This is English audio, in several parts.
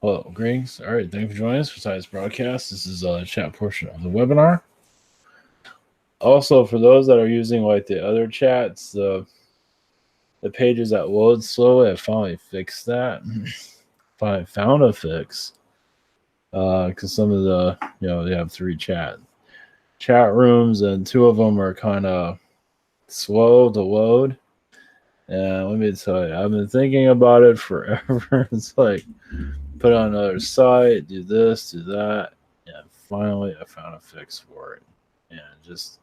Hello, greetings. All right, thank you for joining us for tonight's broadcast. This is the chat portion of the webinar. Also, for those that are using like the other chats, the pages that load slowly, I finally fixed that. Finally found a fix. Because some of the, they have three chat rooms, and two of them are kind of slow to load. And let me tell you, I've been thinking about it forever. It's like, put on another site, do this, do that. And finally, I found a fix for it. And just,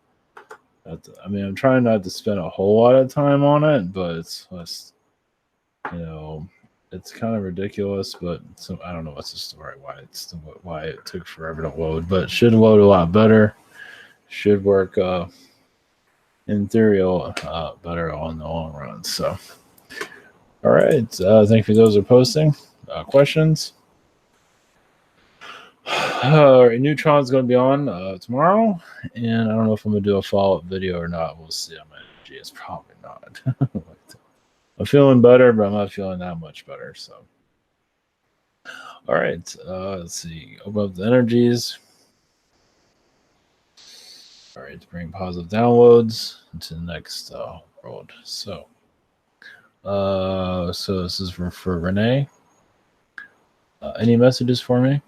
I'm trying not to spend a whole lot of time on it, but it's just, it's kind of ridiculous. But I don't know what's the story, why it took forever to load, but it should load a lot better. Should work, in theory, better on the long run. So, all right. Thank you for those who are posting questions. Neutron's going to be on tomorrow, and I don't know if I'm going to do a follow-up video or not. We'll see. On my energy, it's probably not. I'm feeling better, but I'm not feeling that much better. So, all right. Let's see. Open up the energies. All right, to bring positive downloads into the next world. So this is for Renee. Any messages for me?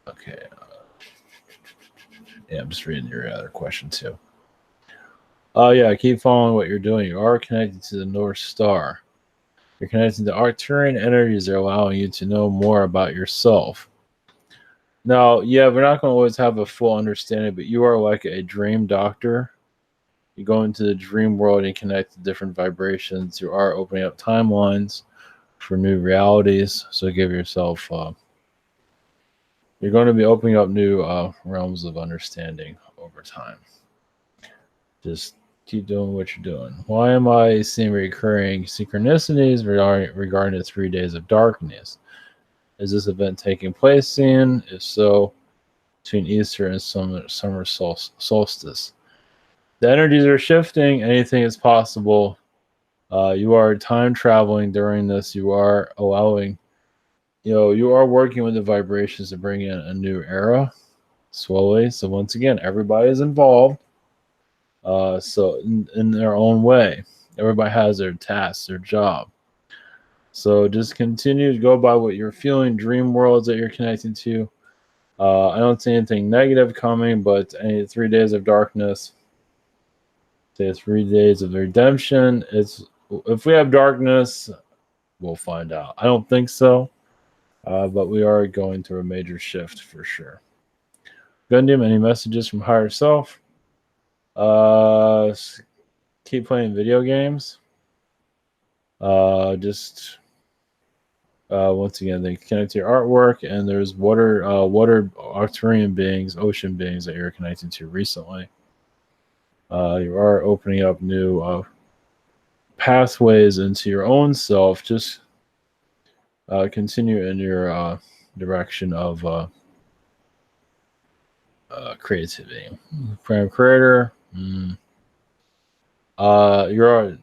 Okay. Yeah, I'm just reading your other question too. Yeah, keep following what you're doing. You are connected to the North Star. You're connected to Arcturian energies that are allowing you to know more about yourself. Now, yeah, we're not going to always have a full understanding, but you are like a dream doctor. You go into the dream world and connect to different vibrations. You are opening up timelines for new realities. So give yourself, you're going to be opening up new realms of understanding over time. Just keep doing what you're doing. Why am I seeing recurring synchronicities regarding the 3 days of darkness? Is this event taking place soon? If so, between Easter and summer solstice. The energies are shifting. Anything is possible. You are time traveling during this. You are allowing, you are working with the vibrations to bring in a new era slowly. So once again, everybody is involved. So in their own way, everybody has their task, their job. So just continue to go by what you're feeling, dream worlds that you're connected to. I don't see anything negative coming, but any 3 days of darkness, say 3 days of redemption. If we have darkness, we'll find out. I don't think so, but we are going through a major shift for sure. Gundam, any messages from higher self? Keep playing video games. Once again, they connect to your artwork, and there's water Arcturian beings, ocean beings that you're connected to recently. You are opening up new pathways into your own self. Just continue in your direction of creativity. Prime creator. You're.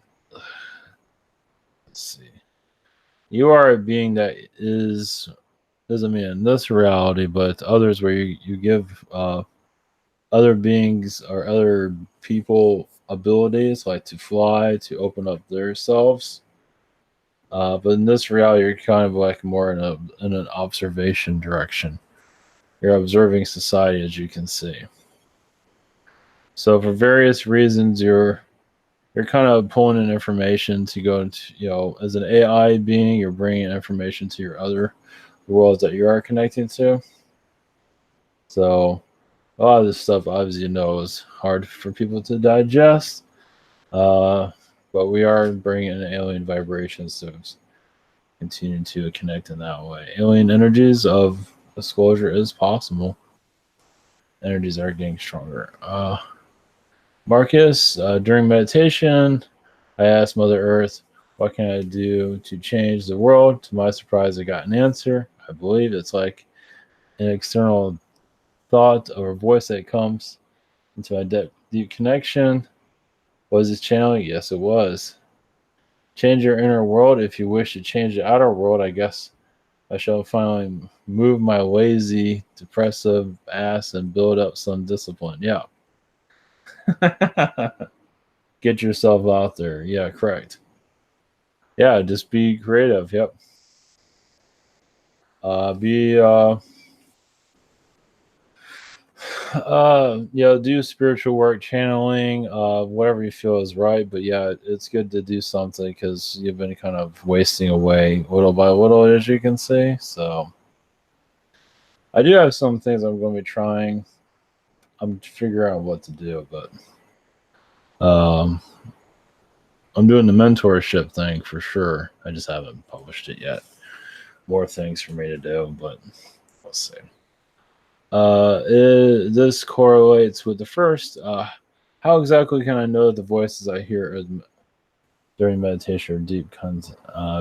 Let's see. You are a being that doesn't mean in this reality, but others where you give other beings or other people abilities like to fly, to open up themselves. But in this reality, you're kind of like more in an observation direction. You're observing society, as you can see. So for various reasons, you're kind of pulling in information to go into, as an AI being, you're bringing information to your other worlds that you are connecting to. So a lot of this stuff, obviously, is hard for people to digest. But we are bringing in alien vibrations to continue to connect in that way. Alien energies of disclosure is possible. Energies are getting stronger. Marcus, during meditation, I asked Mother Earth, what can I do to change the world? To my surprise, I got an answer. I believe it's like an external thought or voice that comes into my deep connection. Was this channeling? Yes, it was. Change your inner world if you wish to change the outer world. I guess I shall finally move my lazy, depressive ass and build up some discipline. Yeah. Get yourself out there. Yeah, correct. Yeah, just be creative. Yep. Be do spiritual work, channeling, whatever you feel is right. But yeah, it's good to do something because you've been kind of wasting away little by little, as you can see. So I do have some things I'm going to be trying. I'm figuring out what to do, but um, I'm doing the mentorship thing for sure. I just haven't published it yet. More things for me to do, but we'll see. This correlates with the first. How exactly can I know that the voices I hear during meditation or deep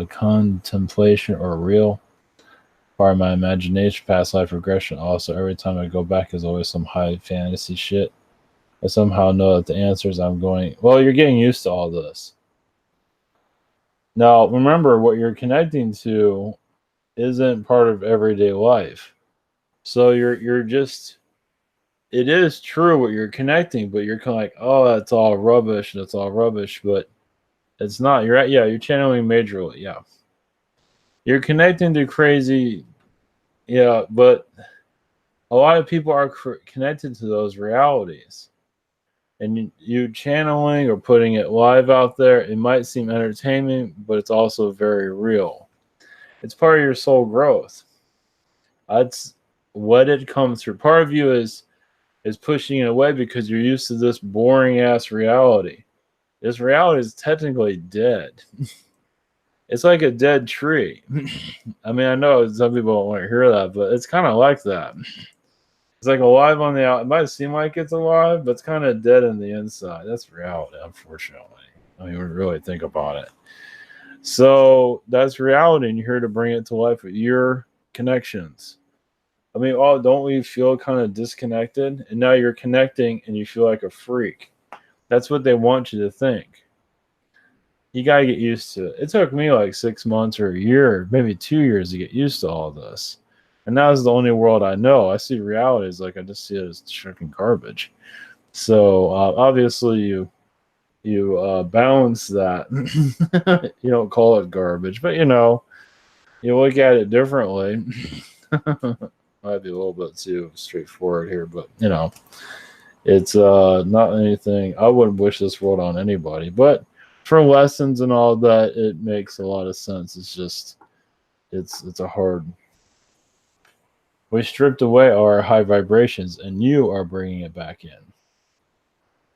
contemplation or real? Part of my imagination, past life regression. Also, every time I go back is always some high fantasy shit. I somehow know that the answers I'm going. Well, you're getting used to all this. Now, remember what you're connecting to isn't part of everyday life. So you're just. It is true what you're connecting, but you're kind of like, oh, that's all rubbish. That's all rubbish, but it's not. You're at, yeah, you're channeling majorly. Yeah, you're connecting to crazy. Yeah, but a lot of people are connected to those realities, and you channeling or putting it live out there. It might seem entertainment, but it's also very real. It's part of your soul growth. That's what it comes through. Part of you is pushing it away because you're used to this boring ass reality. This reality is technically dead. It's like a dead tree. I mean, I know some people don't want to hear that, but it's kind of like that. It's like alive on the out. It might seem like it's alive, but it's kind of dead in the inside. That's reality, unfortunately. I mean, we really think about it. So that's reality, and you're here to bring it to life with your connections. I mean, don't we feel kind of disconnected? And now you're connecting, and you feel like a freak. That's what they want you to think. You got to get used to it. It took me like 6 months or a year, maybe 2 years to get used to all this. And now is the only world I know. I see reality as like I just see it as freaking garbage. So obviously you balance that. You don't call it garbage, but you look at it differently. Might be a little bit too straightforward here, but it's not anything. I wouldn't wish this world on anybody, but for lessons and all that, it makes a lot of sense. It's just it's a hard. We stripped away our high vibrations, and you are bringing it back in.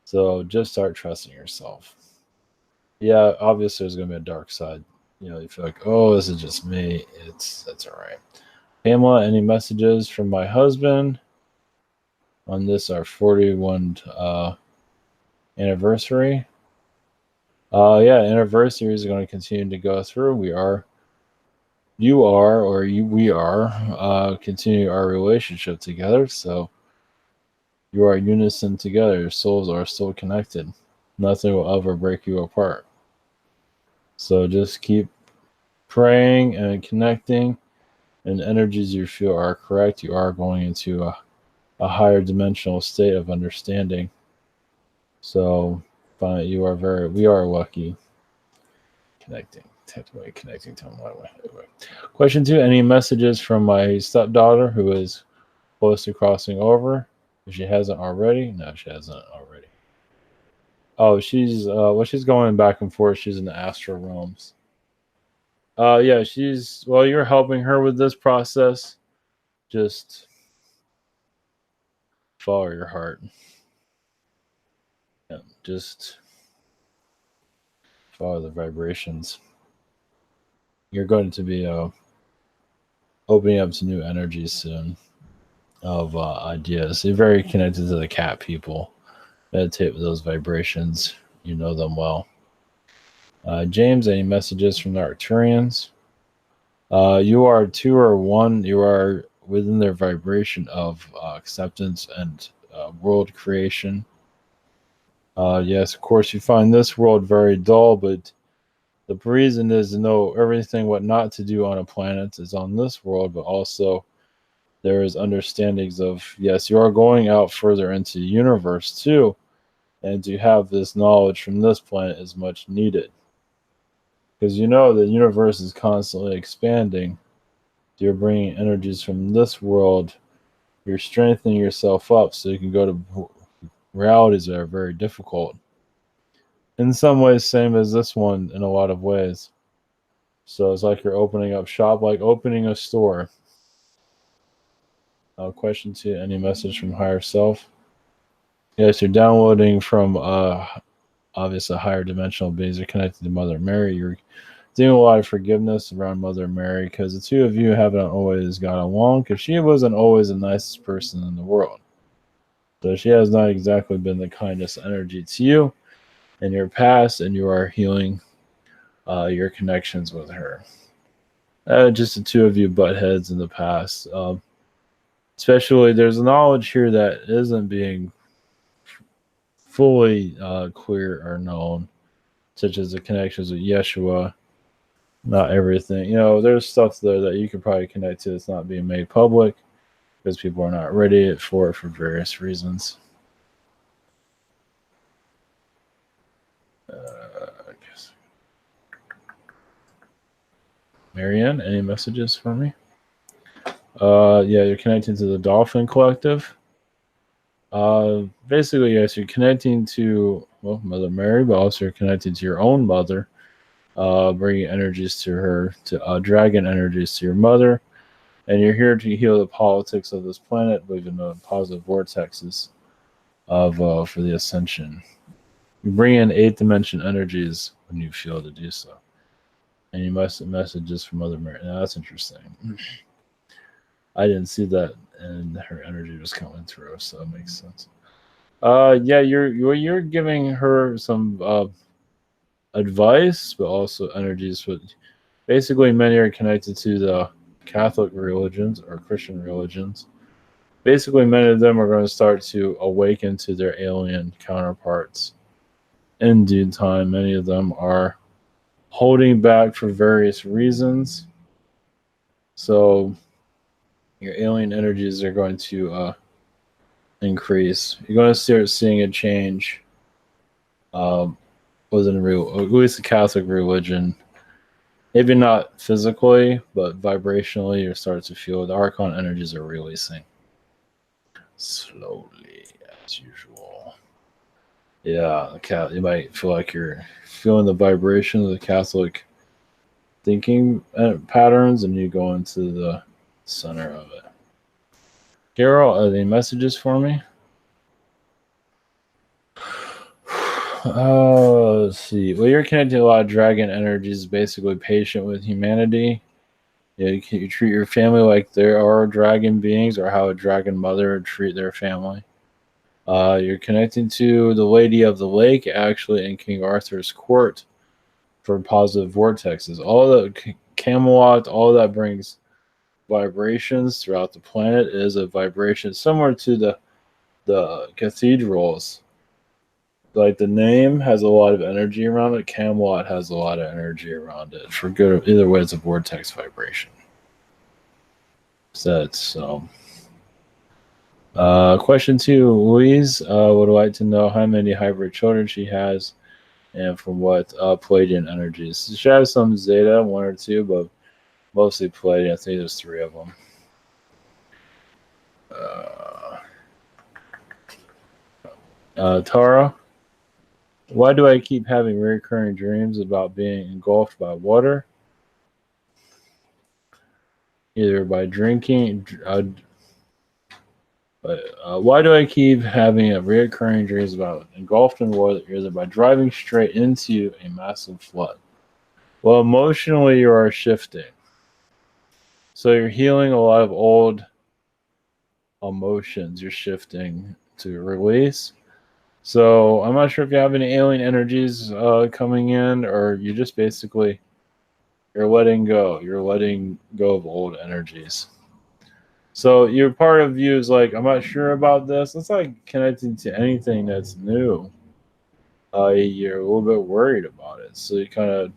So just start trusting yourself. Yeah, obviously there's gonna be a dark side. You feel like, oh, this is just me. That's all right. Pamela, any messages from my husband on this our 41 anniversary? Yeah, anniversary is going to continue to go through. We are continuing our relationship together. So you are unison together. Your souls are still connected. Nothing will ever break you apart. So just keep praying and connecting, and energies you feel are correct. You are going into a higher dimensional state of understanding. So we are lucky technically connecting to him. Anyway. Question 2, any messages from my stepdaughter who is close to crossing over? If she hasn't already? No, she hasn't already. Oh, she's going back and forth. She's in the astral realms. Yeah, you're helping her with this process. Just follow your heart. Yeah, just follow the vibrations. You're going to be opening up to new energies soon of ideas. You're very connected to the cat people. Meditate with those vibrations. You know them well. James, any messages from the Arcturians? You are 2 or 1. You are within their vibration of acceptance and world creation. Yes, of course, you find this world very dull, but The reason is to know everything what not to do on a planet is on this world, but also there is understandings of, yes, you are going out further into the universe too, and to have this knowledge from this planet is much needed. Because you know the universe is constantly expanding. You're bringing energies from this world. You're strengthening yourself up so you can go to realities that are very difficult. In some ways, same as this one in a lot of ways. So it's like you're opening up shop, like opening a store. Question 2, any message from higher self? Yes, you're downloading from obviously higher dimensional beings. You're connected to Mother Mary. You're doing a lot of forgiveness around Mother Mary because the two of you haven't always got along because she wasn't always the nicest person in the world. So she has not exactly been the kindest energy to you in your past, and you are healing your connections with her. Just the two of you butt heads in the past. Especially, there's knowledge here that isn't being fully clear or known, such as the connections with Yeshua. Not everything, there's stuff there that you could probably connect to that's not being made public because people are not ready for it for various reasons. I guess. Marianne, any messages for me? Yeah, you're connecting to the Dolphin Collective. Basically, yes, you're connecting to Mother Mary, but also you're connecting to your own mother, bringing energies to her, to dragon energies to your mother, and you're here to heal the politics of this planet, believe in the positive vortexes of for the ascension. You bring in 8th dimension energies when you feel to do so, and you must messages from Mother Mary. Now that's interesting. I didn't see that, and her energy was coming through, so it makes sense. Yeah, you're giving her some advice, but also energies. But basically, many are connected to the Catholic religions or Christian religions. Basically, many of them are going to start to awaken to their alien counterparts in due time. Many of them are holding back for various reasons. So your alien energies are going to increase. You're going to start seeing a change within at least the Catholic religion. Maybe not physically, but vibrationally, you start to feel the Archon energies are releasing slowly, as usual. Yeah, you might feel like you're feeling the vibration of the Catholic thinking patterns, and you go into the center of it. Carol, are there any messages for me? Let's see. Well, you're connecting to a lot of dragon energies, basically patient with humanity. Yeah, you treat your family like they are dragon beings, or how a dragon mother would treat their family. You're connecting to the Lady of the Lake, actually, in King Arthur's court for positive vortexes. All the Camelot, all that brings vibrations throughout the planet is a vibration similar to the cathedrals. Like the name has a lot of energy around it. Camelot has a lot of energy around it. For good, either way, it's a vortex vibration. So that's question 2, Louise would like to know how many hybrid children she has and from what Palladian energies. She has some Zeta, 1 or 2, but mostly Palladian. I think there's 3 of them. Tara, why do I keep having recurring dreams about being engulfed by water? Either by drinking. Why do I keep having reoccurring dreams about engulfed in water, either by driving straight into a massive flood? Well, emotionally, you are shifting. So you're healing a lot of old emotions. You're shifting to release. So I'm not sure if you have any alien energies coming in, or you just basically you're letting go. You're letting go of old energies. So your part of you is like, I'm not sure about this. It's like connecting to anything that's new. You're a little bit worried about it. So you kind of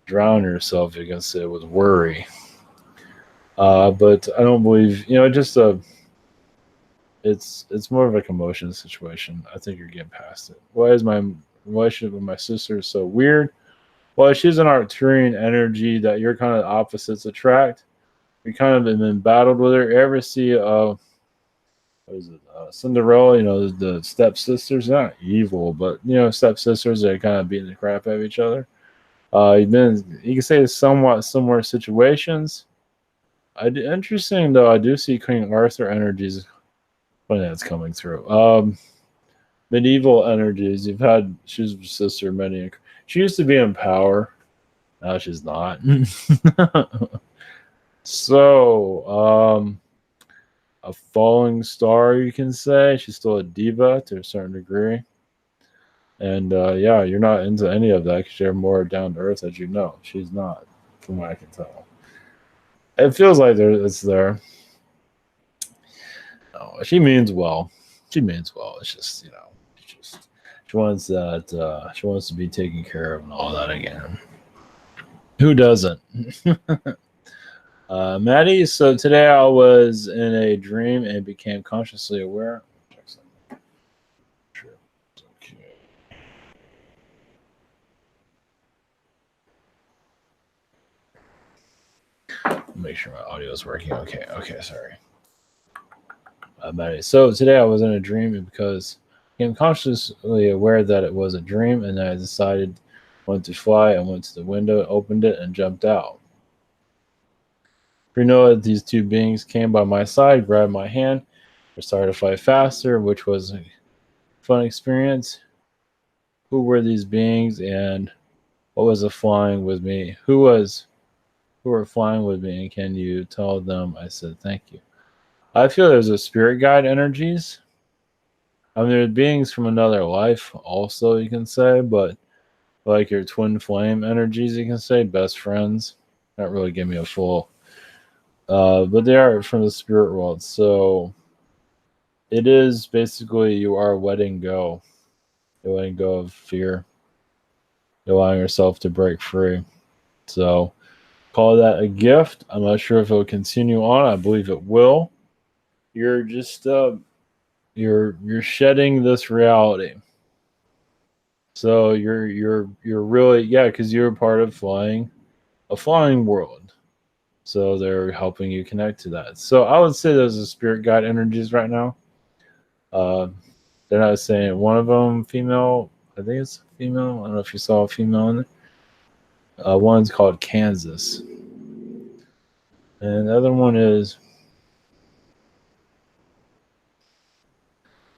drown yourself, you can say, with worry. But I don't believe, just it's more of a commotion situation. I think you're getting past it. Why is my relationship with my sister so weird? Well, she's an Arcturian energy that your kind of opposites attract. We kind of been battled with her. You ever see what is it? Cinderella, the stepsisters, not evil, but stepsisters that are kind of beating the crap out of each other. You can say it's somewhat similar situations. Interesting though, I do see King Arthur energies when that's coming through. Medieval energies. She's a sister of many. She used to be in power. Now she's not. So, a falling star, you can say. She's still a diva to a certain degree. And yeah, you're not into any of that because you're more down to earth, as you know. She's not, from what I can tell. It feels like it's there. No, she means well. She means well. It's just, she wants that. She wants to be taken care of and all that again. Who doesn't? Maddie, so today I was in a dream and became consciously aware. Make sure my audio is working. Okay, sorry. Maddie, so today I was in a dream because I became consciously aware that it was a dream, and I decided went to fly. I went to the window, opened it, and jumped out. We know that these two beings came by my side, grabbed my hand, and started to fly faster, which was a fun experience. Who were these beings, and what was the flying with me? Who were flying with me, and can you tell them I said thank you? I feel there's a spirit guide energies. I mean, there's beings from another life also, you can say, but like your twin flame energies, you can say, best friends. Not really give me a full, but they are from the spirit world. So it is basically you are letting go. You're letting go of fear. You're allowing yourself to break free. So call that a gift. I'm not sure if it'll continue on. I believe it will. You're just you're shedding this reality. So you're really, because you're part of a flying world. So they're helping you connect to that. So I would say those are spirit guide energies right now. They're not saying one of them female. I think it's female. I don't know if you saw a female in it. One's called Kansas, and the other one is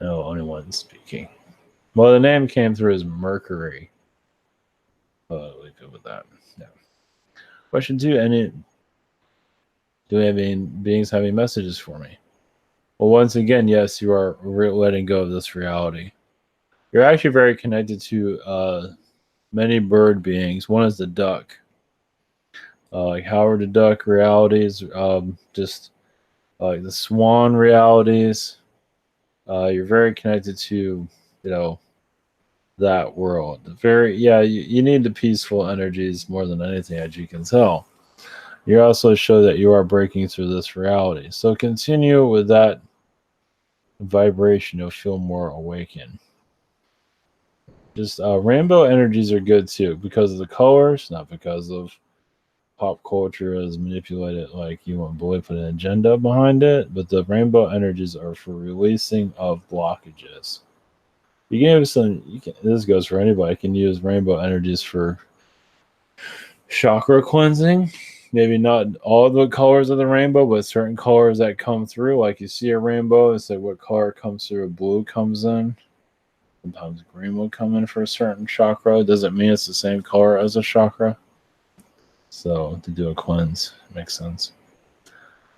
no, only one speaking. Well, the name came through as Mercury. I'll leave it with that. Yeah. Question 2. Do we have any beings having messages for me? Well, once again, yes, you are letting go of this reality. You're actually very connected to many bird beings. One is the duck. Like Howard the Duck realities, just like the swan realities. You're very connected to, that world. You need the peaceful energies more than anything, as you can tell. You also show that you are breaking through this reality. So continue with that vibration. You'll feel more awakened. Just rainbow energies are good too because of the colors, not because of pop culture is manipulated like you want to believe, put an agenda behind it. But the rainbow energies are for releasing of blockages. You can use this goes for anybody. You can use rainbow energies for chakra cleansing. Maybe not all the colors of the rainbow, but certain colors that come through. Like you see a rainbow, it's like what color comes through. Blue comes in. Sometimes green will come in for a certain chakra. Doesn't mean it's the same color as a chakra. So to do a cleanse makes sense.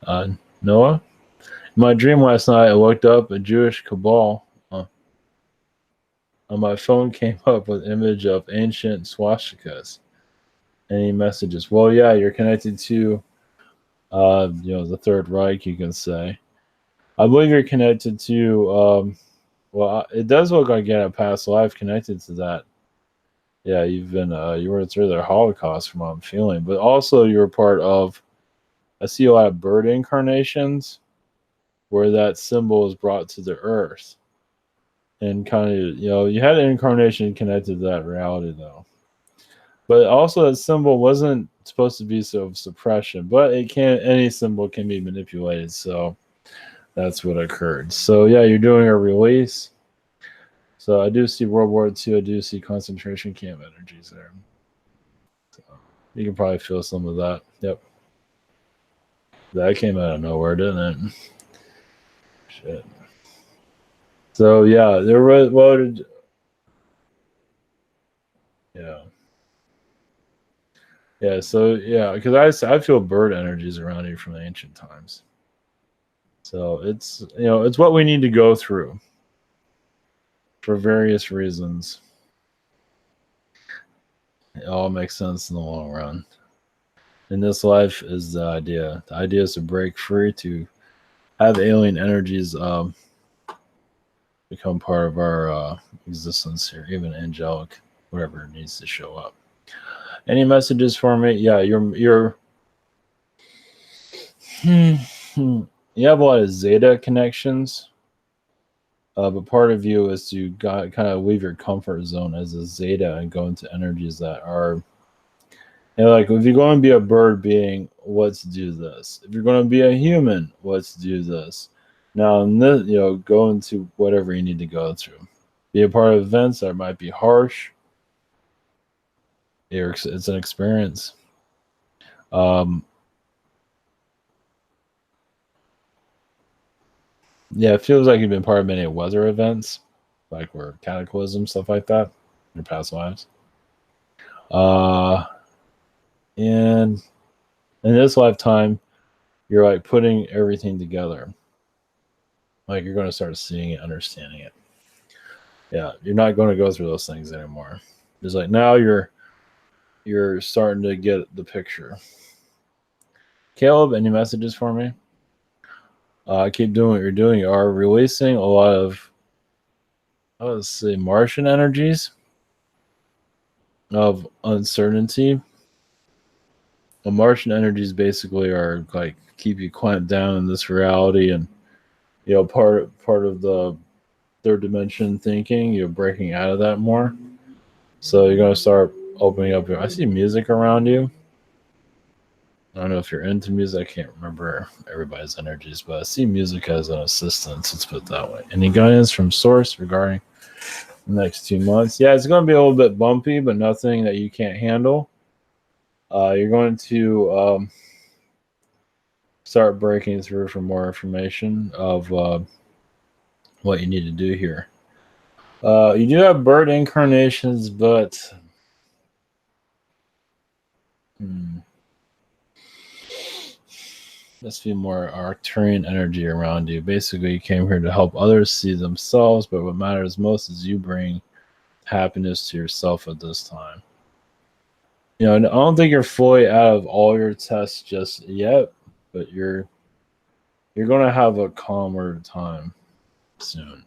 Noah, in my dream last night, I looked up a Jewish cabal. On my phone came up with an image of ancient swastikas. Any messages? Well, yeah, you're connected to, the Third Reich, you can say. I believe you're connected to, it does look like you had a past life connected to that. Yeah, you've been you were through the Holocaust from what I'm feeling, but also you're part of. I see a lot of bird incarnations where that symbol is brought to the earth, and kind of you had an incarnation connected to that reality though. But also that symbol wasn't supposed to be so suppression, but it can any symbol can be manipulated. So that's what occurred. So yeah, you're doing a release. So I do see World War II. I do see concentration camp energies there. So you can probably feel some of that. Yep, that came out of nowhere, didn't it? Shit. So yeah, there was voted. Yeah, yeah. So yeah, because I feel bird energies around here from the ancient times. So it's it's what we need to go through for various reasons. It all makes sense in the long run. In this life is the idea. The idea is to break free, to have alien energies become part of our existence here, even angelic, whatever needs to show up. Any messages for me? Yeah, you have a lot of Zeta connections, but part of you is to kind of leave your comfort zone as a Zeta and go into energies that are like if you're going to be a bird being, let's do this. If you're going to be a human, let's do this. Now, in this, go into whatever you need to go through. Be a part of events that might be harsh. It's an experience. Um, yeah, it feels like you've been part of many weather events, like where cataclysm, stuff like that, in your past lives. Uh, and in this lifetime, you're like putting everything together. Like you're going to start seeing it, understanding it. Yeah, you're not going to go through those things anymore. It's like now you're starting to get the picture. Caleb, any messages for me? Keep doing what you're doing. You are releasing a lot of, let's say, Martian energies of uncertainty. The Martian energies basically are like keep you clamped down in this reality, and part of the third dimension thinking. You're breaking out of that more, so you're gonna start opening up. I see music around you. I don't know if you're into music. I can't remember everybody's energies, but I see music as an assistance. Let's put it that way. Any guidance from source regarding the next 2 months? Yeah, it's going to be a little bit bumpy, but nothing that you can't handle. You're going to start breaking through for more information of what you need to do here. You do have bird incarnations, but let's be more Arcturian energy around you. Basically, you came here to help others see themselves, but what matters most is you bring happiness to yourself at this time. I don't think you're fully out of all your tests just yet, but you're gonna have a calmer time soon.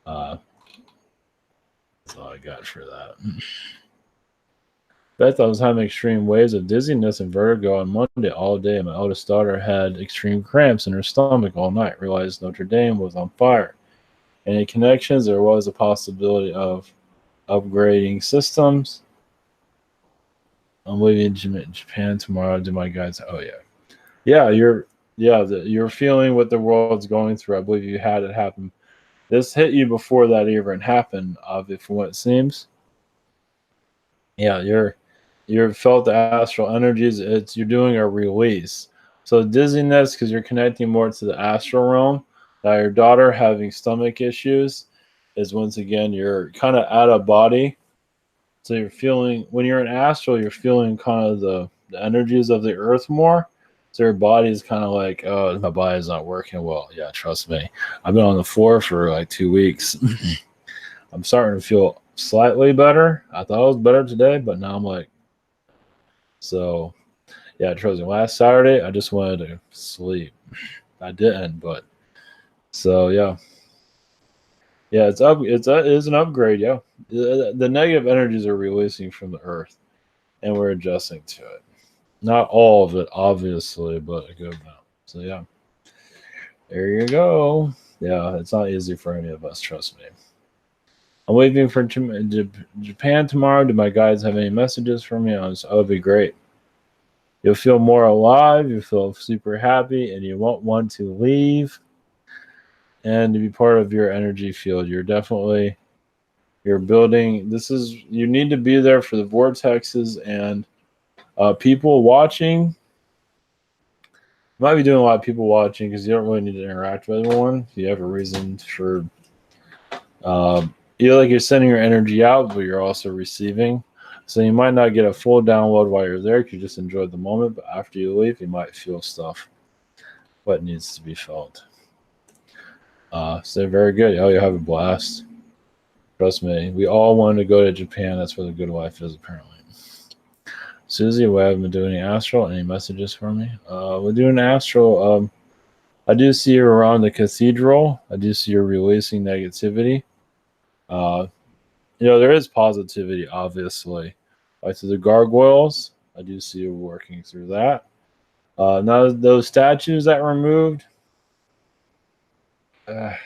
That's all I got for that. Beth, I was having extreme waves of dizziness and vertigo on Monday all day. My eldest daughter had extreme cramps in her stomach all night. Realized Notre Dame was on fire. Any connections? There was a possibility of upgrading systems. I'm leaving Japan tomorrow. Do my guides? Oh yeah. You're feeling what the world's going through. I believe you had it happen. This hit you before that even happened, from what it seems. Yeah, you're felt the astral energies. You're doing a release. So dizziness because you're connecting more to the astral realm. Now your daughter having stomach issues is once again you're kind of out of body. So you're feeling when you're in astral, you're feeling kind of the energies of the earth more. So your body's kind of like, oh, my body's not working well. Yeah, trust me. I've been on the floor for like 2 weeks. I'm starting to feel slightly better. I thought I was better today, but now I'm like, so yeah, trust me. Last Saturday, I just wanted to sleep. I didn't, but so yeah. Yeah, it's up. It is an upgrade. Yeah, the negative energies are releasing from the earth, and we're adjusting to it. Not all of it, obviously, but a good amount. So yeah, there you go. Yeah, it's not easy for any of us. Trust me. I'm waiting for Japan tomorrow. Do my guides have any messages for me? That would be great. You'll feel more alive. You feel super happy, and you won't want to leave and to be part of your energy field. You're building. You need to be there for the vortexes and people watching. You might be doing a lot of people watching because you don't really need to interact with everyone. If you have a reason for, like you're sending your energy out, but you're also receiving. So you might not get a full download while you're there because you just enjoyed the moment. But after you leave, you might feel stuff, what needs to be felt. So very good. Oh, you have a blast. Trust me. We all wanted to go to Japan. That's where the good life is, apparently. Susie, we haven't been doing any astral. Any messages for me? We're doing astral. I do see you around the cathedral. I do see you releasing negativity. There is positivity, obviously. Like to the gargoyles, I do see you working through that. Now, those statues that were removed, they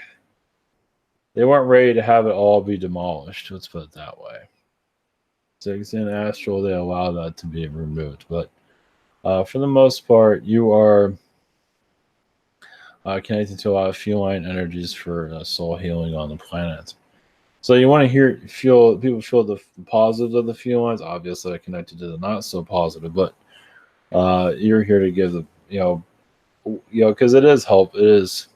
weren't ready to have it all be demolished. Let's put it that way. Six in astral, they allow that to be removed. But for the most part, you are connected to a lot of feline energies for soul healing on the planet. So you want to feel people feel the positives of the felines. Obviously, I connected to the not so positive, but you're here to give because it is help. It is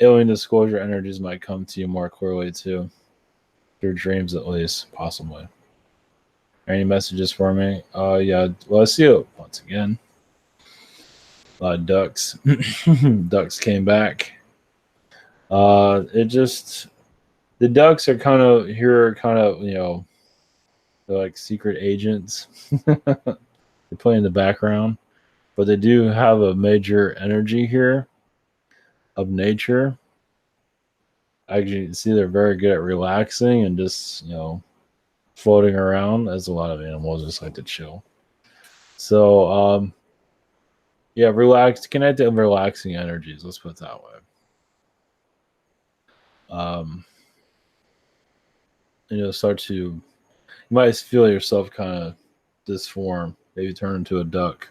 alien disclosure energies might come to you more clearly too, your dreams at least, possibly. Any messages for me? Yeah. Well, I see it once again. A lot of ducks. Ducks came back. The ducks are kind of here, they're like secret agents. They play in the background, but they do have a major energy here of nature. Actually, you can see they're very good at relaxing and just, floating around, as a lot of animals just like to chill. So, yeah, connect to relaxing energies. Let's put it that way. You might feel yourself kind of disform, maybe turn into a duck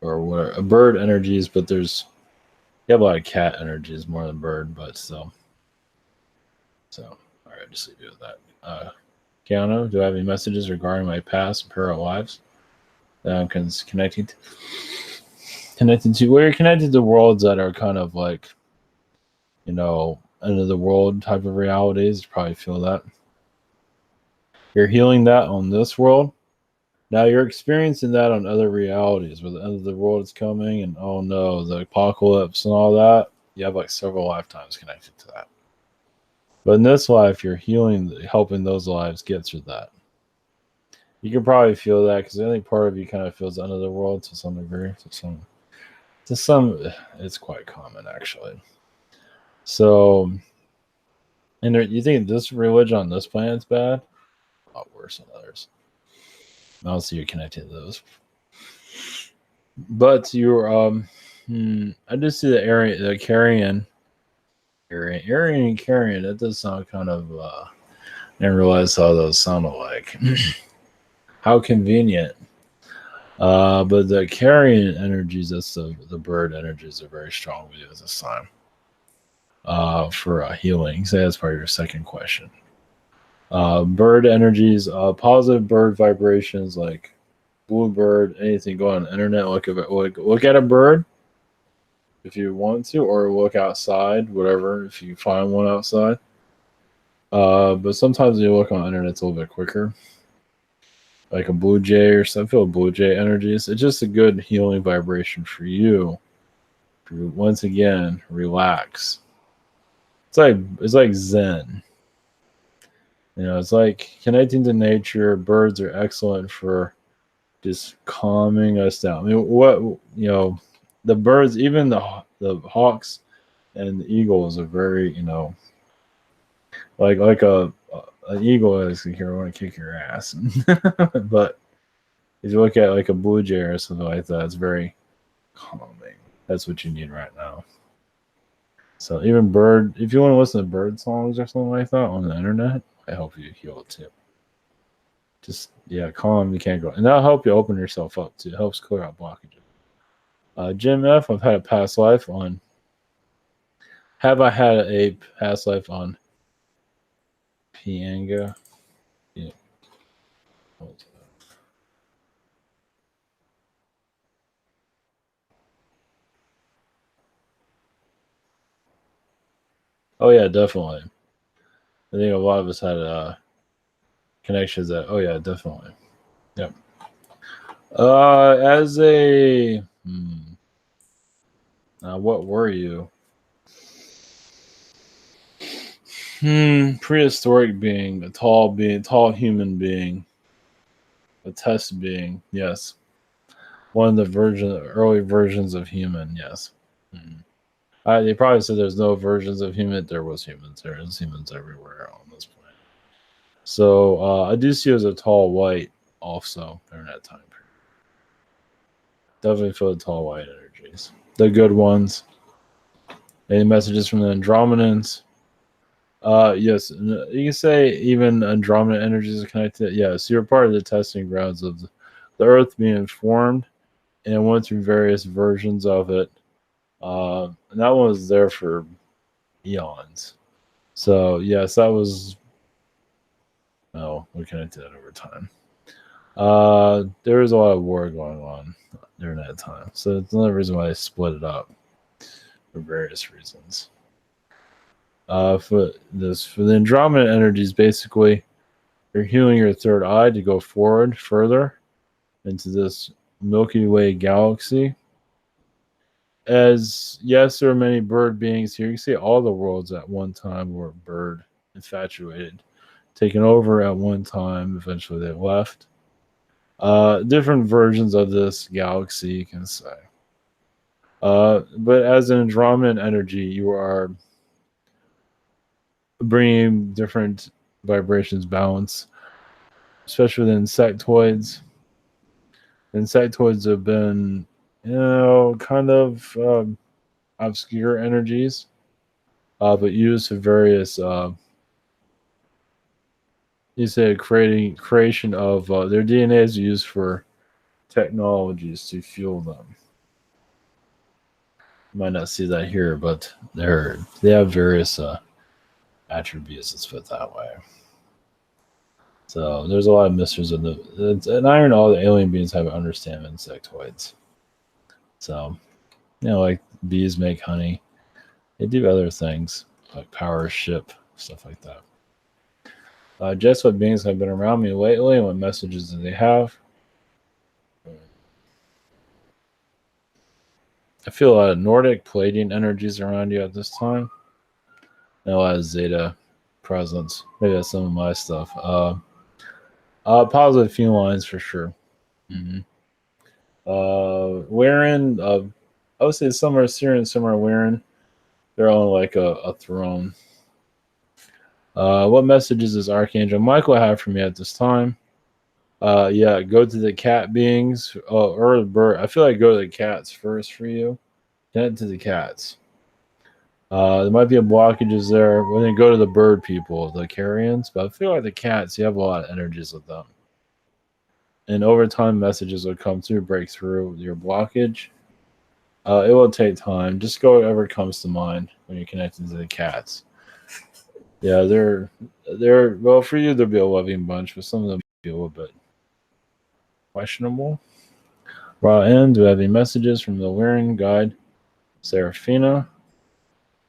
or whatever. A bird energies, but you have a lot of cat energies more than bird, but still. So, all right, just leave you with that. Keanu, do I have any messages regarding my past and parallel lives that I'm connecting to? Well, you're connected to worlds that are kind of like, end of the world type of realities. You probably feel that. You're healing that on this world. Now you're experiencing that on other realities where the end of the world is coming and oh no, the apocalypse and all that. You have like several lifetimes connected to that. But in this life, you're helping those lives get through that. You can probably feel that because I think part of you kind of feels the end of the world to some degree. To some, it's quite common actually. So, and you think this religion on this planet's bad? A lot worse than others. I don't see you connected to those. But you're, I just see the Carrion, and Carrion. That does sound kind of. I didn't realize how those sounded like. How convenient. But the Carrion energies, that's the bird energies, are very strong with you at this time. For healing, so that's part of your second question. Bird energies, positive bird vibrations like bluebird, anything. Go on the internet, look at a bird if you want to, or look outside, whatever, if you find one outside. But sometimes you look on the internet, it's a little bit quicker. Like a blue jay or something. I feel blue jay energies. It's just a good healing vibration for you. To once again, relax. It's like Zen. It's like connecting to nature. Birds are excellent for just calming us down. I mean, the birds, even the hawks and the eagles are very, like an eagle is here want to kick your ass. But if you look at like a blue jay or something like that, it's very calming. That's what you need right now. So even bird, if you want to listen to bird songs or something like that on the internet, I help you heal too. Just calm. You can't go, and that'll help you open yourself up too. It helps clear out blockages. Jim F, I've had a past life on. Have I had a past life on Pianga? Yeah. Oh yeah, definitely. I think a lot of us had connections that. Oh yeah, definitely. Yep. As a what were you? Prehistoric being, a tall human being, a test being. Yes, one of the early versions of human. Yes. They probably said there's no versions of human. There was humans. There is humans everywhere on this planet. So I do see you as a tall white also during that time period. Definitely feel the tall white energies. The good ones. Any messages from the Andromedans? Yes, you can say even Andromeda energies are connected. Yeah, so you're part of the testing grounds of the Earth being formed, and it went through various versions of it. And that one was there for eons. So yes, that was. Oh, we connected that over time. There was a lot of war going on during that time, so it's another reason why they split it up for various reasons. For the Andromeda energies, basically, you're healing your third eye to go forward further into this Milky Way galaxy. As yes, there are many bird beings here. You can see all the worlds at one time were bird infatuated, taken over at one time. Eventually, they left. Different versions of this galaxy, you can say. But as an Andromedan energy, you are bringing different vibrations balance, especially with insectoids. Insectoids have been, kind of obscure energies, but used for various, you say, creation of their DNA is used for technologies to fuel them. You might not see that here, but they have various attributes. Let's put it that way. So there's a lot of mysteries in and I don't know all the alien beings have an understanding of insectoids. So, like bees make honey. They do other things like power a ship, stuff like that. Just what beings have been around me lately and what messages do they have? I feel a lot of Nordic Palladian energies around you at this time. And a lot of Zeta presence. Maybe that's some of my stuff. Positive felines for sure. Mm-hmm. Wearing, I would say some are Syrian, some are wearing. They're on like a throne. What messages does Archangel Michael have for me at this time? Yeah, go to the cat beings or the bird. I feel like go to the cats first for you. Connect to the cats. There might be a blockages there when they go to the bird people, the carrions, but I feel like the cats, you have a lot of energies with them. And over time, messages will come through, break through your blockage. It will take time. Just go whatever comes to mind when you're connecting to the cats. Yeah, they're well for you. There'll be a loving bunch, but some of them be a little bit questionable. Raw end. Do we have any messages from the Wearing Guide, Seraphina?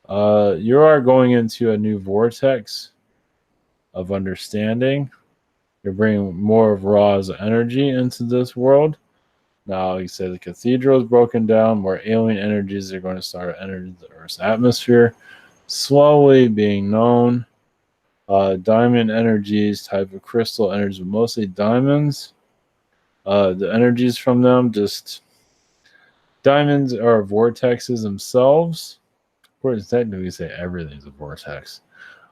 You are going into a new vortex of understanding. You're bringing more of Ra's energy into this world. Now, like you say, the cathedral is broken down. More alien energies are going to start entering the Earth's atmosphere, slowly being known. Diamond energies, type of crystal energies, but mostly diamonds. The energies from them, just diamonds are vortexes themselves. Of course, technically, say everything's a vortex.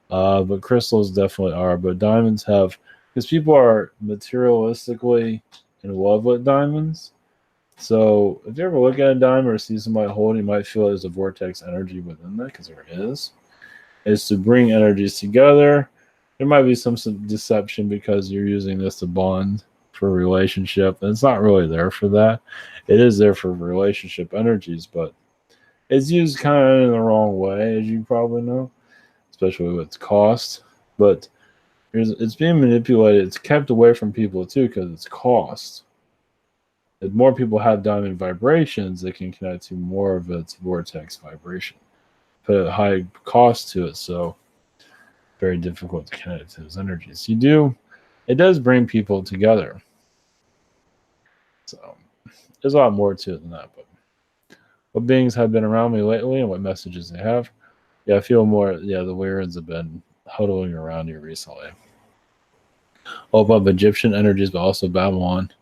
But crystals definitely are. But diamonds have, because people are materialistically in love with diamonds. So if you ever look at a diamond or see somebody holding, you might feel there's a vortex energy within that, because there is. It's to bring energies together. There might be some deception because you're using this to bond for a relationship. And it's not really there for that. It is there for relationship energies, but it's used kind of in the wrong way, as you probably know, especially with its cost. But it's being manipulated. It's kept away from people too because it's cost. If more people have diamond vibrations, they can connect to more of its vortex vibration. Put a high cost to it, so very difficult to connect to those energies. It does bring people together. So there's a lot more to it than that. But what beings have been around me lately and what messages they have? Yeah, I feel more. Yeah, the Weirds have been huddling around you recently. All about Egyptian energies, but also Babylon.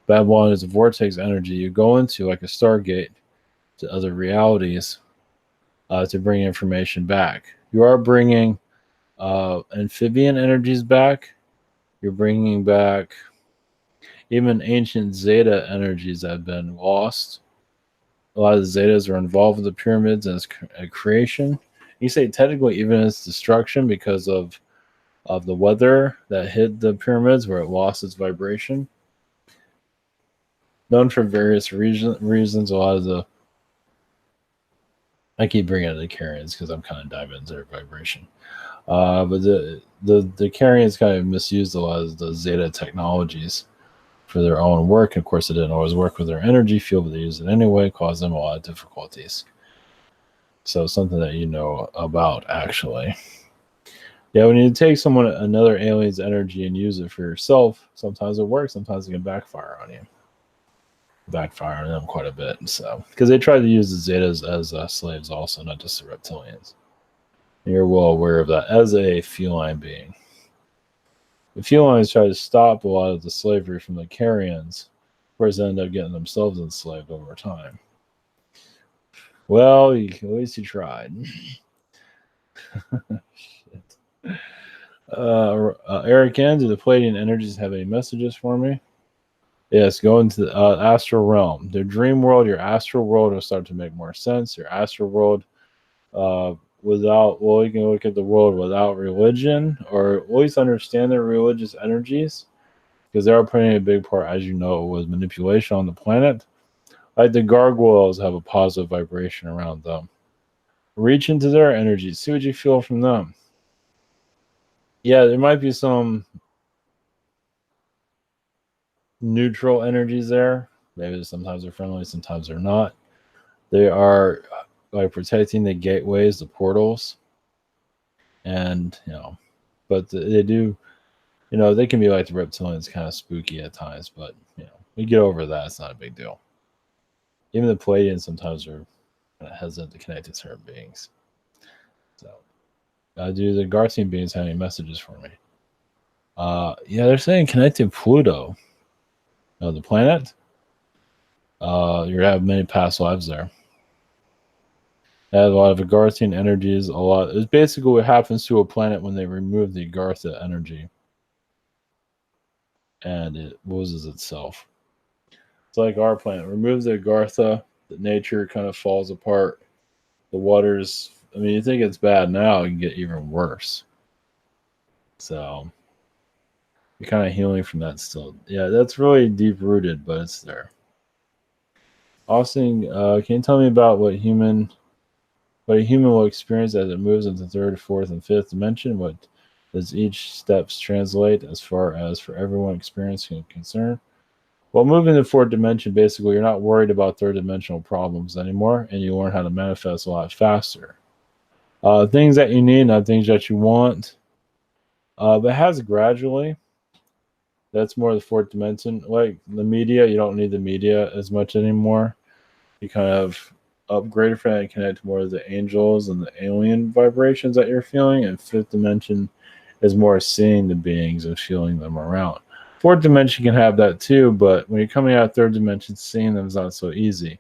Babylon is a vortex energy you go into like a Stargate to other realities to bring information back. You are bringing amphibian energies back. You're bringing back even ancient Zeta energies that have been lost. A lot of the Zetas are involved with the pyramids and its creation. You say technically even its destruction because of the weather that hit the pyramids where it lost its vibration. Known for various reasons, a lot of the I keep bringing up the Carians because I'm kind of diving into their vibration. But the Carians kind of misused a lot of the Zeta technologies for their own work. Of course, it didn't always work with their energy field, but they used it anyway, caused them a lot of difficulties. So something that you know about, actually. Yeah, when you take another alien's energy and use it for yourself, sometimes it works, sometimes it can backfire on you. Backfire on them quite a bit. So, because they tried to use the Zetas as slaves also, not just the reptilians. And you're well aware of that as a feline being. The felines try to stop a lot of the slavery from the Carians, whereas they end up getting themselves enslaved over time. Well, at least you tried. Shit. Eric N, do the Pleiadian energies have any messages for me? Yes, go into the astral realm. The dream world, your astral world will start to make more sense. Your astral world, you can look at the world without religion, or at least understand the religious energies, because they are playing a big part, as you know, with manipulation on the planet. Like the gargoyles have a positive vibration around them. Reach into their energies, see what you feel from them. Yeah, there might be some neutral energies there. Maybe sometimes they're friendly, sometimes they're not. They are like protecting the gateways, the portals, and but they do, they can be like the reptilians, kind of spooky at times. But we get over that; it's not a big deal. Even the Pleiadians sometimes are kind of hesitant to connect to certain beings. So, do the Garcian beings have any messages for me? Yeah, they're saying connecting Pluto, the planet. You have many past lives there. It has a lot of Agarthian energies. It's basically what happens to a planet when they remove the Agartha energy, and it loses itself. It's like our planet. Remove the Agartha, the nature kind of falls apart. The waters. I mean, you think it's bad now, it can get even worse. So you're kind of healing from that still. Yeah, that's really deep rooted, but it's there. Austin, can you tell me about what a human will experience as it moves into third, fourth, and fifth dimension? What does each steps translate as far as for everyone experiencing concern? Well, moving to fourth dimension, basically, you're not worried about third dimensional problems anymore, and you learn how to manifest a lot faster. Things that you need, not things that you want. But it has gradually. That's more the fourth dimension. Like the media, you don't need the media as much anymore. You kind of upgrade from that and connect more to the angels and the alien vibrations that you're feeling. And fifth dimension is more seeing the beings and feeling them around. Fourth dimension can have that too, but when you're coming out of third dimension, seeing them is not so easy.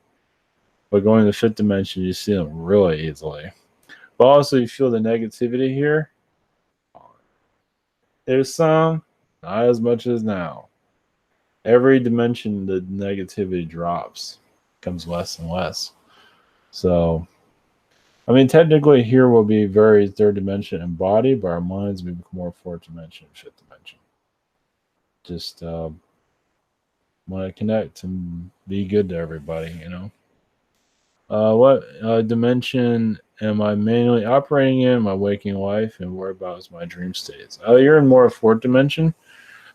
But going to fifth dimension, you see them really easily. But also, you feel the negativity here. There's some, not as much as now. Every dimension, the negativity drops, becomes less and less. So, I mean, technically, here will be very third dimension and body, but our minds will become more fourth dimension, fifth dimension. Just want to connect and be good to everybody, you know. What dimension am I manually operating in my waking life, and what about is my dream states? You're in more fourth dimension.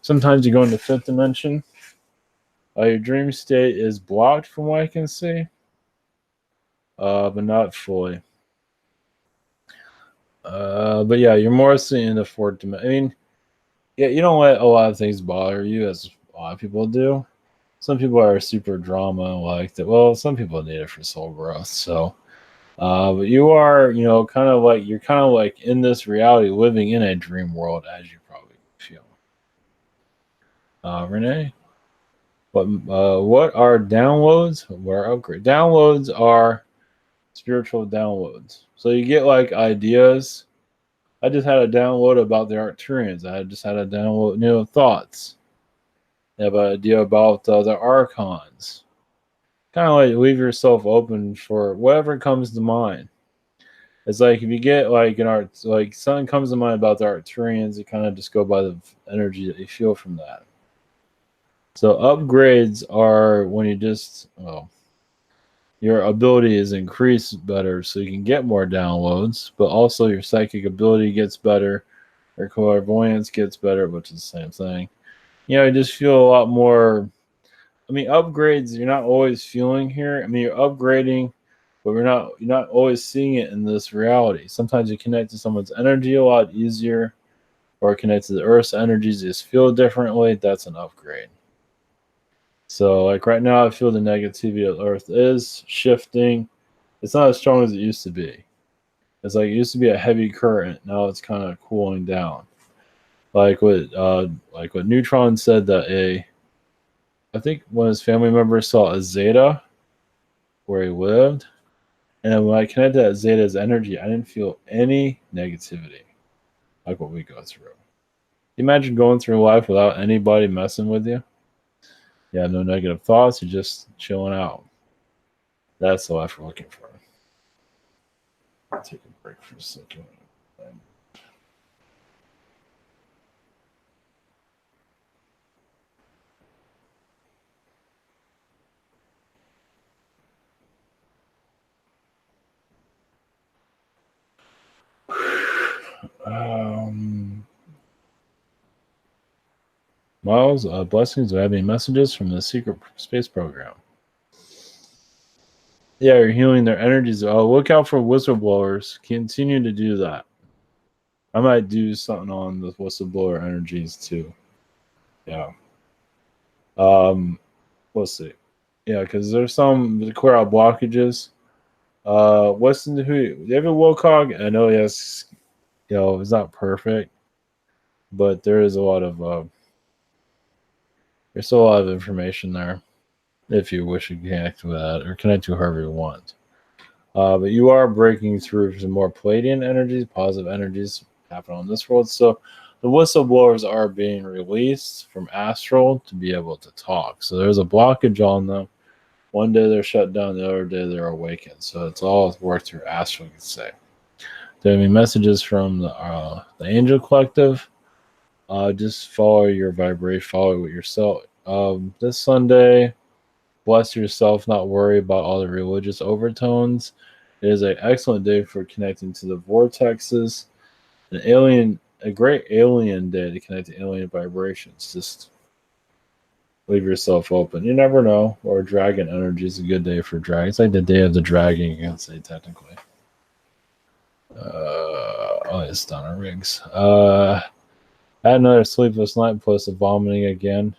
Sometimes you go into fifth dimension. Your dream state is blocked from what I can see, but not fully. But yeah, you're more seeing the fourth dimension. I mean, yeah, you don't let a lot of things bother you, as a lot of people do. Some people are super drama like that. Well, some people need it for soul growth. So, but you are, you know, kind of like you're kind of like in this reality, living in a dream world, as you probably feel. Renee, what are downloads? What are upgrades? Downloads are spiritual downloads. So you get like ideas. I just had a download about the Arcturians. I just had a download, you know, thoughts. I have an idea about the Archons. Kind of like leave yourself open for whatever comes to mind. It's like if you get like an art, like something comes to mind about the Arcturians, you kind of just go by the energy that you feel from that. So upgrades are when you just, well, your ability is increased better, so you can get more downloads, but also your psychic ability gets better, your clairvoyance gets better, which is the same thing. You know, you just feel a lot more. I mean, upgrades you're not always feeling here. I mean, you're upgrading, but you're not always seeing it in this reality. Sometimes you connect to someone's energy a lot easier, or connect to the Earth's energies, you just feel differently. That's an upgrade. So, like right now, I feel the negativity of Earth is shifting. It's not as strong as it used to be. It's like it used to be a heavy current. Now it's kind of cooling down. Like what Neutron said that I think one of his family members saw a Zeta where he lived, and when I connected that Zeta's energy, I didn't feel any negativity like what we go through. Imagine going through life without anybody messing with you. You have no negative thoughts. You're just chilling out. That's the life we're looking for. I'll take a break for a second. Um, Miles, blessings. Do I have any messages from the secret space program? Yeah, you're healing their energies. Look out for whistleblowers. Continue to do that. I might do something on the whistleblower energies too. Yeah. We'll see. Yeah, because there's some to clear out blockages. Weston, who David Wilcock? I know he has, you know, it's not perfect, but there is a lot of there's still a lot of information there. If you wish to connect with that or connect to whoever you want. But you are breaking through some more Palladian energies, positive energies happen on this world. So the whistleblowers are being released from astral to be able to talk. So there's a blockage on them. One day they're shut down, the other day they're awakened. So it's all worked through astral, you could say. There are any messages from the Angel Collective. Just follow your vibration, follow what yourself. This Sunday, bless yourself, not worry about all the religious overtones. It is an excellent day for connecting to the vortexes. A great alien day to connect to alien vibrations. Just leave yourself open. You never know. Or dragon energy is a good day for dragons. It's like the day of the dragon, you can say technically. It's Donna Riggs. I had another sleepless night plus the vomiting again.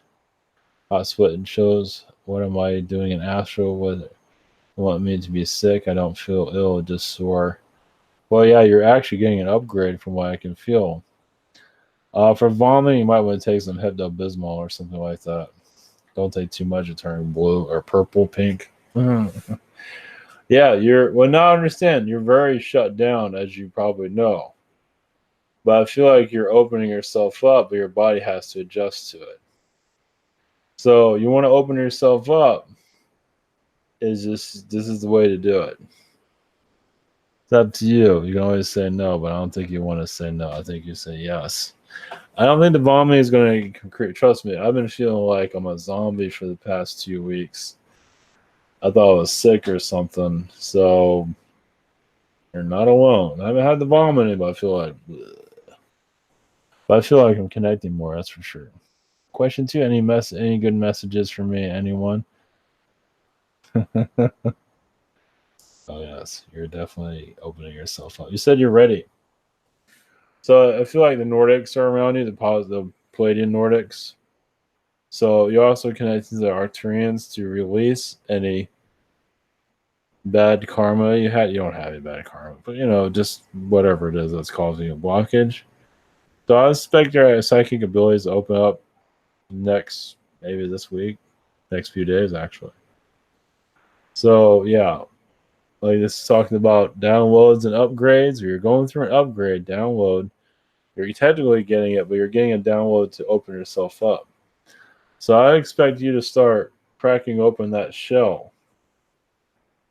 Hot sweat and chills. What am I doing in astral? What want me to be sick? I don't feel ill, just sore. Well, yeah, you're actually getting an upgrade from what I can feel. For vomiting, you might want to take some Pepto-Bismol or something like that. Don't take too much; it turn blue or purple, pink. Yeah, you're. Well, now I understand. You're very shut down, as you probably know. But I feel like you're opening yourself up, but your body has to adjust to it. So you want to open yourself up. Is just this is the way to do it. It's up to you. You can always say no, but I don't think you want to say no. I think you say yes. I don't think the vomiting is going to create. Trust me, I've been feeling like I'm a zombie for the past 2 weeks. I thought I was sick or something. So you're not alone. I haven't had the vomiting, but I feel like, but I feel like I'm connecting more. That's for sure. Question two: any good messages for me? Anyone? Oh yes, you're definitely opening yourself up. You said you're ready. So I feel like the Nordics are around you, the Palladian Nordics. So you also connect to the Arcturians to release any bad karma you had. You don't have any bad karma, but just whatever it is that's causing a blockage. So I expect your psychic abilities to open up maybe this week, next few days actually. So yeah, like this is talking about downloads and upgrades, or you're going through an upgrade, download. You're technically getting it, but you're getting a download to open yourself up. So I expect you to start cracking open that shell.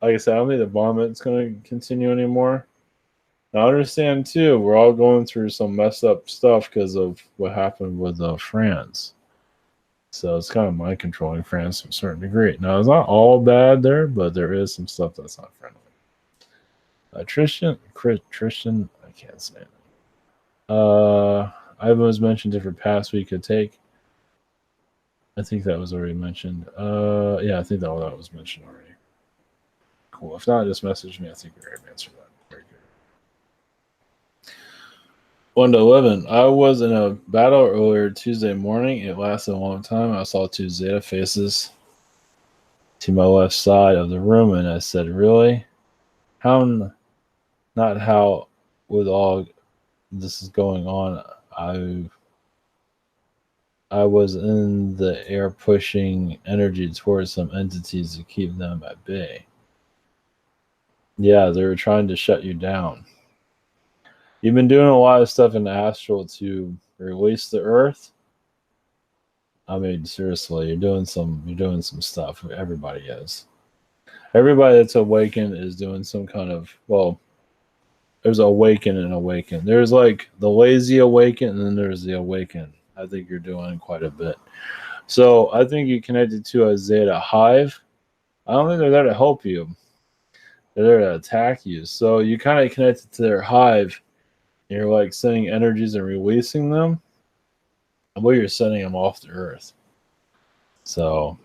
Like I said, I don't think the vomit's going to continue anymore. Now, I understand too, we're all going through some messed up stuff because of what happened with France. So it's kind of mind controlling France to a certain degree. Now, it's not all bad there, but there is some stuff that's not friendly. Tristan, I can't say it. Ivan was mentioned different paths we could take. I think that was already mentioned. Yeah, I think that was mentioned already. Cool. If not, just message me. I think we already answered that. Very good. 1 to 11. I was in a battle earlier Tuesday morning. It lasted a long time. I saw 2 Zeta faces to my left side of the room, and I said, "Really? How? Not how? With all this is going on, I was in the air pushing energy towards some entities to keep them at bay. Yeah, they were trying to shut you down. You've been doing a lot of stuff in the astral to release the earth. I mean, seriously, you're doing some stuff. Everybody is. Everybody that's awakened is doing some kind of there's awaken and awaken. There's like the lazy awaken, and then there's the awaken. I think you're doing quite a bit. So I think you connected to a Zeta hive. I don't think they're there to help you. They're there to attack you. So you kind of connected to their hive. You're like sending energies and releasing them. But you're sending them off the earth. So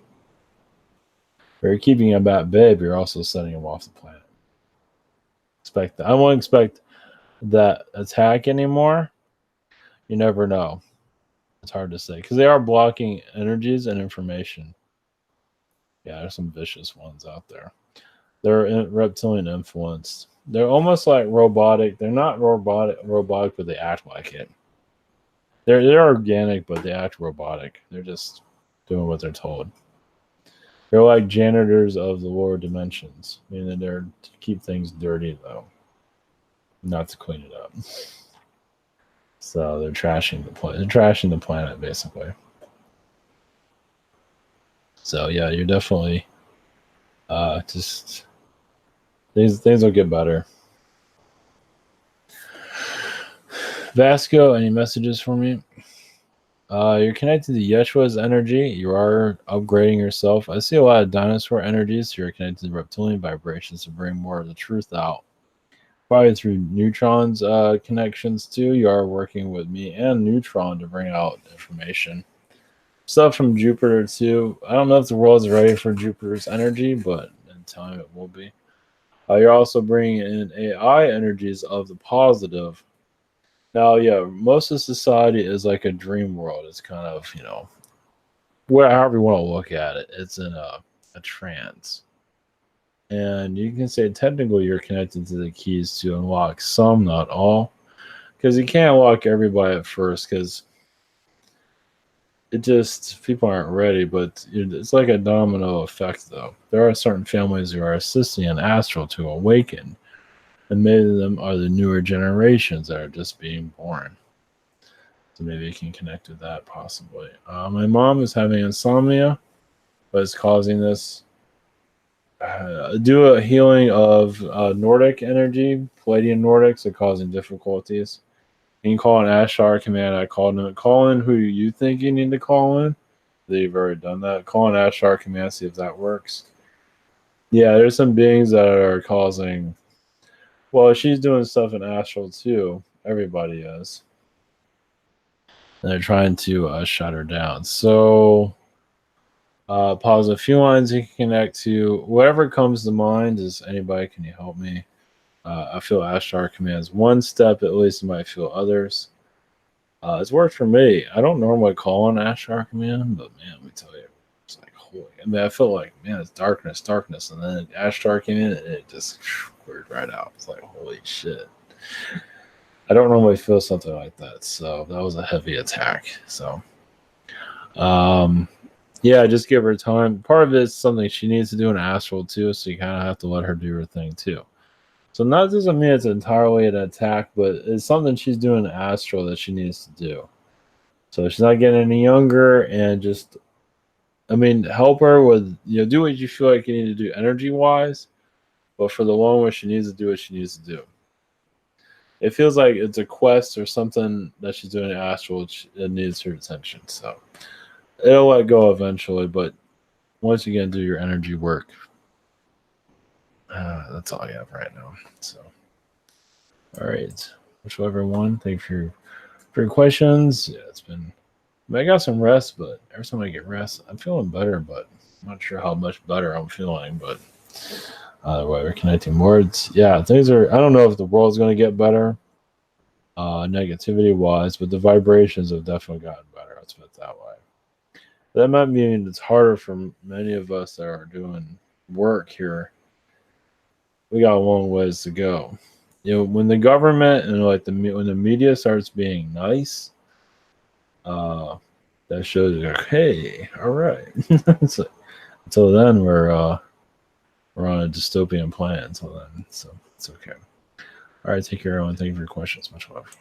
you're keeping them at bay, but you're also sending them off the planet. Expect that. I won't expect that attack anymore. You never know. It's hard to say because they are blocking energies and information. Yeah, there's some vicious ones out there. They're reptilian influenced. They're almost like robotic. They're not robotic, but they act like it. They're organic, but they act robotic. They're just doing what they're told. They're like janitors of the lower dimensions, meaning they're to keep things dirty though, not to clean it up. So they're trashing the planet. They're trashing the planet basically. So yeah, you're definitely just things will get better. Vasco, any messages for me? You're connected to Yeshua's energy. You are upgrading yourself. I see a lot of dinosaur energies. So you're connected to reptilian vibrations to bring more of the truth out. Probably through neutrons connections too. You are working with me and Neutron to bring out information. Stuff from Jupiter too. I don't know if the world's ready for Jupiter's energy, but in time it will be. You're also bringing in AI energies of the positive. Now, yeah, most of society is like a dream world. It's kind of, however you want to look at it, it's in a trance. And you can say technically you're connected to the keys to unlock some, not all. Because you can't unlock everybody at first because people aren't ready, but it's like a domino effect, though. There are certain families who are assisting an astral to awaken. and many of them are the newer generations that are just being born. So maybe you can connect with that possibly. My mom is having insomnia, but it's causing this. Do a healing of Nordic energy, Palladian Nordics are causing difficulties. You can call an Ashtar command. I called in. Call in who you think you need to call in. They've already done that. Call an Ashtar command, see if that works. Yeah, there's some beings that are causing. Well, she's doing stuff in astral too. Everybody is. And they're trying to shut her down. So, pause a few lines you can connect to. Whatever comes to mind is anybody, can you help me? I feel Ashtar commands one step, at least you might feel others. It's worked for me. I don't normally call an Ashtar command, but man, let me tell you, it's like holy. I mean, I feel like man, it's darkness, darkness, and then Ashtar came in, and it just cleared right out. It's like holy shit. I don't normally feel something like that, so that was a heavy attack. So, yeah, just give her time. Part of it is something she needs to do in astral too, so you kind of have to let her do her thing too. So that doesn't mean it's entirely an attack, but it's something she's doing in astral that she needs to do. So she's not getting any younger, and just, I mean, help her with, do what you feel like you need to do energy wise, but for the long run, she needs to do what she needs to do. It feels like it's a quest or something that she's doing in astral. It needs her attention, so it'll let go eventually. But once again, do your energy work. That's all I have right now. So, all right, whichever one. Thank you for your questions. Yeah, it's been. I got some rest, but every time I get rest, I'm feeling better. But I'm not sure how much better I'm feeling. But either way, we're connecting words. Yeah, things are. I don't know if the world's going to get better, negativity wise, but the vibrations have definitely gotten better. Let's put it that way. That might mean it's harder for many of us that are doing work here. We got a long ways to go. When the government and when the media starts being nice, that shows like, hey, all right. So, until then, we're on a dystopian plan. Until then, so it's okay. All right, take care, everyone. Thank you for your questions. Much love.